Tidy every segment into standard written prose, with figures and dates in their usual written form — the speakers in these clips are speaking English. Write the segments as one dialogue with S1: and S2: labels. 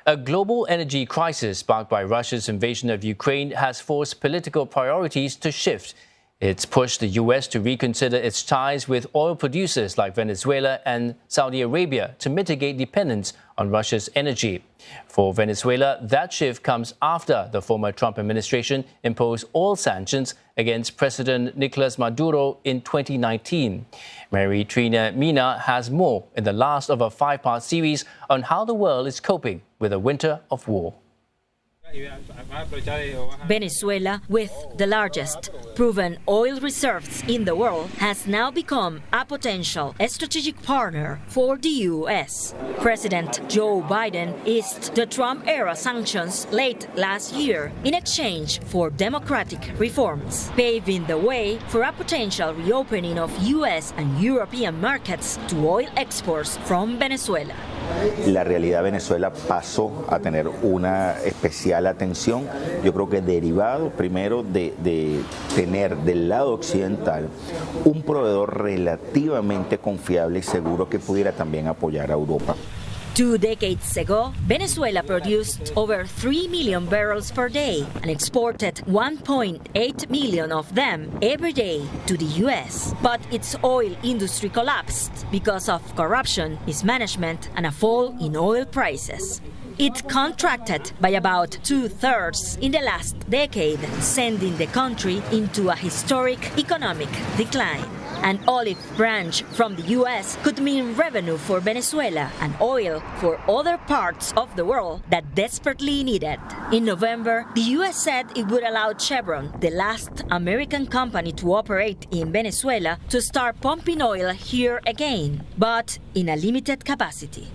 S1: A global energy crisis sparked by Russia's invasion of Ukraine has forced political priorities to shift. It's pushed the U.S. to reconsider its ties with oil producers like Venezuela and Saudi Arabia to mitigate dependence on Russia's energy. For Venezuela, that shift comes after the former Trump administration imposed oil sanctions against President Nicolas Maduro in 2019. Mary Triny Mena has more in the last of a 5-part series on how the world is coping with a winter of war.
S2: Venezuela, with the largest proven oil reserves in the world, has now become a potential strategic partner for the U.S. President Joe Biden eased the Trump-era sanctions late last year in exchange for democratic reforms, paving the way for a potential reopening of U.S. and European markets to oil exports from Venezuela.
S3: La realidad Venezuela pasó a tener una especial atención, yo creo que derivado primero de tener del lado occidental un proveedor relativamente confiable y seguro que pudiera también apoyar a Europa.
S2: 2 decades ago, Venezuela produced over 3 million barrels per day and exported 1.8 million of them every day to the U.S. But its oil industry collapsed because of corruption, mismanagement, and a fall in oil prices. It contracted by about 2/3 in the last decade, sending the country into a historic economic decline. An olive branch from the U.S. could mean revenue for Venezuela and oil for other parts of the world that desperately need it. In November, the U.S. said it would allow Chevron, the last American company to operate in Venezuela, to start pumping oil here again, but in a limited capacity.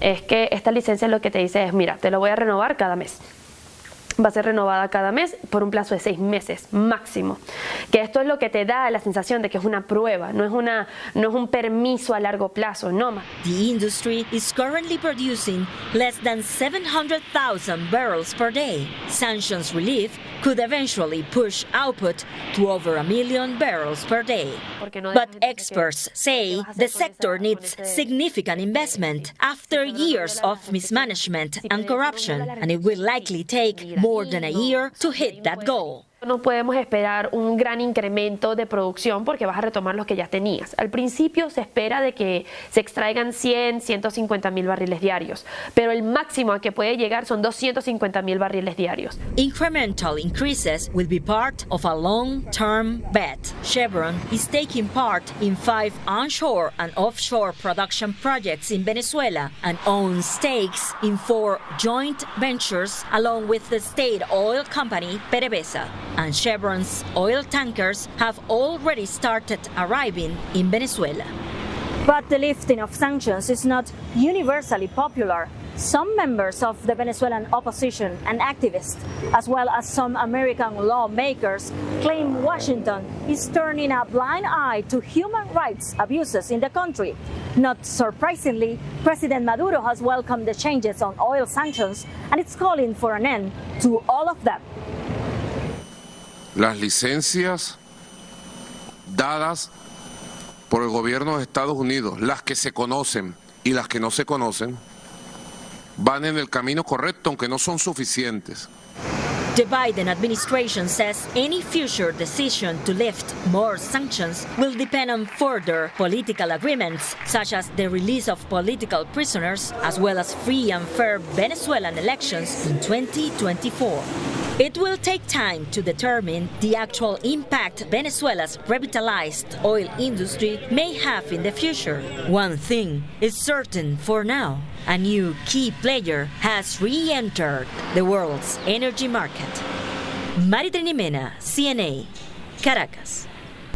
S4: Es que esta licencia lo que te dice es, mira, te lo voy a renovar cada mes. Va a ser renovada cada mes por un plazo de 6 meses máximo. Que esto es lo que te da la sensación de que es una prueba, no es un permiso a largo plazo, no más.
S2: The industry is currently producing less than 700,000 barrels per day. Sanctions relief could eventually push output to over 1 million barrels per day. But experts say the sector needs significant investment after years of mismanagement and corruption, and it will likely take more than a year to hit that goal.
S4: No podemos esperar un gran incremento de producción porque vas a retomar los que ya tenías. Al principio se espera de que se extraigan 150 mil barriles diarios, pero el máximo a que puede llegar son 250 mil barriles diarios.
S2: Incremental increases will be part of a long-term bet. Chevron is taking part in 5 onshore and offshore production projects in Venezuela and owns stakes in 4 joint ventures along with the state oil company PDVSA. And Chevron's oil tankers have already started arriving in Venezuela.
S5: But the lifting of sanctions is not universally popular. Some members of the Venezuelan opposition and activists, as well as some American lawmakers, claim Washington is turning a blind eye to human rights abuses in the country. Not surprisingly, President Maduro has welcomed the changes on oil sanctions and it's calling for an end to all of them.
S6: Las licencias dadas por el gobierno de Estados Unidos, las que se conocen y las que no se conocen, van en el camino correcto, aunque no son suficientes.
S2: The Biden administration says any future decision to lift more sanctions will depend on further political agreements, such as the release of political prisoners, as well as free and fair Venezuelan elections in 2024. It will take time to determine the actual impact Venezuela's revitalized oil industry may have in the future. One thing is certain for now. A new key player has re-entered the world's energy market. Mary Triny Mena, CNA, Caracas.